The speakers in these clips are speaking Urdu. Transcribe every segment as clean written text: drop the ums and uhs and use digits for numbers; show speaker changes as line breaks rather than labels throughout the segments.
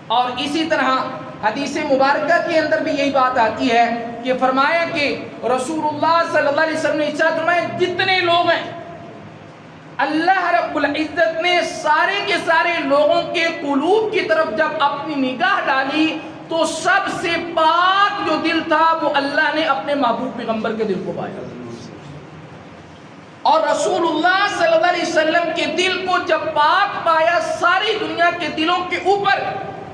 اور اسی طرح حدیث مبارکہ کے اندر بھی یہی بات آتی ہے کہ فرمایا کہ رسول اللہ صلی اللہ علیہ وسلم نے ارشاد فرمایا جتنے لوگ ہیں اللہ رب العزت نے سارے کے سارے لوگوں کے قلوب کی طرف جب اپنی نگاہ ڈالی تو سب سے پاک جو دل تھا وہ اللہ نے اپنے محبوب پیغمبر کے دل کو پایا. اور رسول اللہ صلی اللہ علیہ وسلم کے دل کو جب پاک پایا ساری دنیا کے دلوں کے اوپر،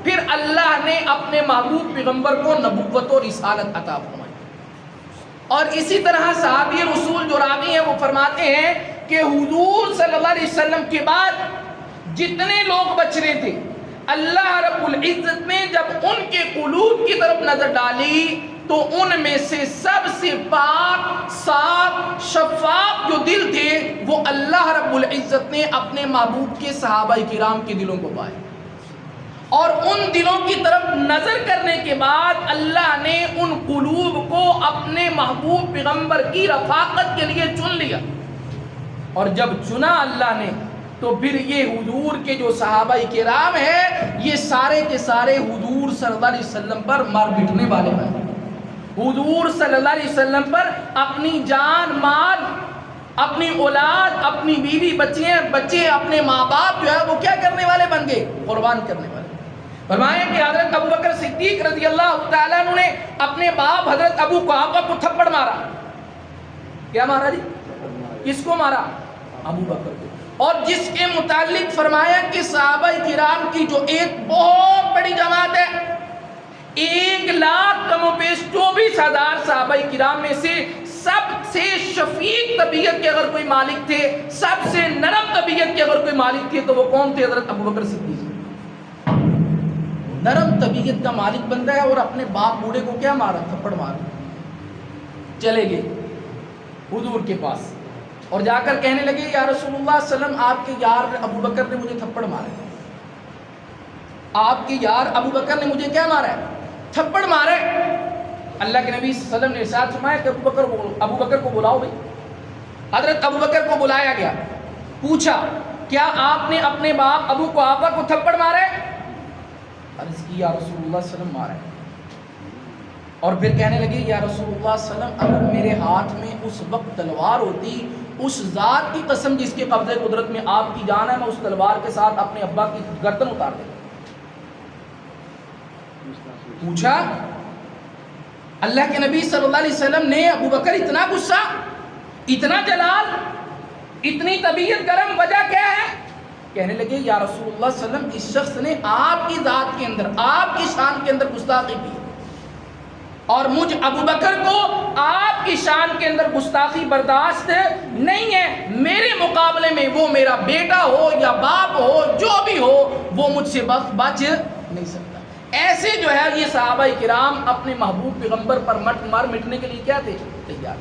پھر اللہ نے اپنے محبوب پیغمبر کو نبوت و رسالت عطا فرمائی. اور اسی طرح صحابی رسول جو راوی ہیں وہ فرماتے ہیں کہ حضور صلی اللہ علیہ وسلم کے بعد جتنے لوگ بچ رہے تھے، اللہ رب العزت نے جب ان کے قلوب کی طرف نظر ڈالی تو ان میں سے سب سے پاک صاف شفاف جو دل تھے وہ اللہ رب العزت نے اپنے محبوب کے صحابہ کرام کے دلوں کو پائے. اور ان دلوں کی طرف نظر کرنے کے بعد اللہ نے ان قلوب کو اپنے محبوب پیغمبر کی رفاقت کے لیے چن لیا. اور جب چنا اللہ نے تو پھر یہ حضور کے جو صحابہ کرام ہیں یہ سارے کے سارے حضور صلی اللہ علیہ وسلم پر مر مٹنے والے ہیں. حضور صلی اللہ علیہ وسلم پر اپنی جان مال، اپنی اولاد، اپنی بیوی بچے، اپنے ماں باپ جو ہے وہ کیا کرنے والے بن گئے؟ قربان کرنے والے. فرمایا کہ حضرت ابوبکر صدیق رضی اللہ تعالیٰ عنہ نے اپنے باپ حضرت ابو قحافہ کو تھپڑ مارا. کیا مارا جی؟ کس کو مارا؟ ابو بکر کو. اور جس کے متعلق فرمایا کہ صحابہ کرام کی جو ایک بہت بڑی جماعت ہے، 1,00,000 کم و بیش 24,000 صحابہ کرام میں سے سب سے شفیق طبیعت کے اگر کوئی مالک تھے، سب سے نرم طبیعت کے اگر کوئی مالک تھے تو وہ کون تھے؟ حضرت ابو بکر صدیق. نرم طبیعت کا مالک بندہ ہے اور اپنے باپ بوڑھے کو کیا مارا؟ تھپڑ مارا. چلے گئے حضور کے پاس اور جا کر کہنے لگے یا رسول اللہ صلی اللہ علیہ وسلم آپ کے یار ابو بکر نے مجھے تھپڑ مارا ہے. آپ کے یار ابو بکر نے مجھے کیا مارا ہے؟ تھپڑ مارا ہے. اللہ کے نبی صلی اللہ علیہ وسلم نے ارشاد فرمایا کہ ابو بکر کو بلاؤ بھائی. حضرت ابو بکر کو بلایا گیا. پوچھا کیا آپ نے اپنے باپ ابو قحافہ کو تھپڑ مارا ہے؟ عرض کی یا رسول اللہ صلی اللہ علیہ وسلم مارا ہے. اور پھر کہنے لگے یا رسول اللہ صلی اللہ علیہ وسلم اگر میرے ہاتھ میں اس وقت تلوار ہوتی، اس ذات کی قسم جس کے قبضے قدرت میں آپ کی جان ہے، میں اس تلوار کے ساتھ اپنے ابا کی گردن اتار دیتا. پوچھا اللہ کے نبی صلی اللہ علیہ وسلم نے ابو بکر اتنا غصہ، اتنا جلال، اتنی طبیعت گرم، وجہ کیا ہے؟ کہنے لگے یا رسول اللہ صلی اللہ علیہ وسلم اس شخص نے آپ کی ذات کے اندر، آپ کی شان کے اندر گستاخی کی اور مجھ ابو بکر کو آپ کی شان کے اندر گستاخی برداشت نہیں ہے. میرے مقابلے میں وہ میرا بیٹا ہو یا باپ ہو، جو بھی ہو، وہ مجھ سے بچ نہیں سکتا. ایسے جو ہے یہ صحابہ کرام اپنے محبوب پیغمبر پر مار مٹنے کے لیے کیا تھے؟ تیار.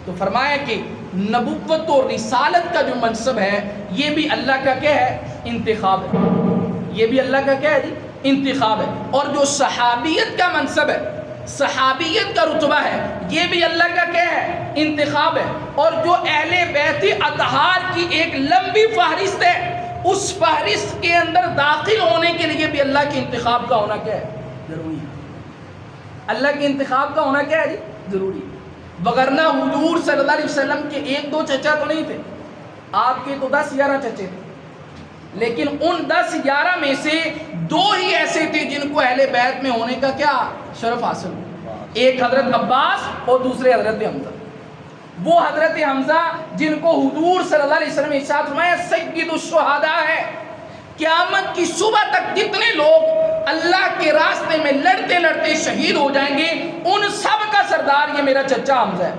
تو فرمایا کہ نبوت و رسالت کا جو منصب ہے یہ بھی اللہ کا کیا ہے؟ انتخاب ہے. یہ بھی اللہ کا کیا ہے جی؟ انتخاب ہے. اور جو صحابیت کا منصب ہے، صحابیت کا رتبہ ہے، یہ بھی اللہ کا کیا ہے؟ انتخاب ہے. اور جو اہل بیت اطہار کی ایک لمبی فہرست ہے، اس فہرست کے اندر داخل ہونے کے لیے بھی اللہ کے انتخاب کا ہونا کیا ہے؟ ضروری ہے. اللہ کے انتخاب کا ہونا کیا ہے جی؟ ضروری ہے. وگرنہ حضور صلی اللہ علیہ وسلم کے 1-2 چچا تو نہیں تھے، آپ کے تو 10-11 چچے تھے. لیکن ان 10-11 میں سے 2 ہی ایسے تھے جن کو اہل بیت میں ہونے کا کیا شرف حاصل ہوا. ایک حضرت عباس اور دوسرے حضرت حمزہ. وہ حضرت حمزہ جن کو حضور صلی اللہ علیہ وسلم نے ارشاد فرمایا سید الشہداء ہے. قیامت کی صبح تک جتنے لوگ اللہ کے راستے میں لڑتے لڑتے شہید ہو جائیں گے ان سب کا سردار یہ میرا چچا حمزہ ہے.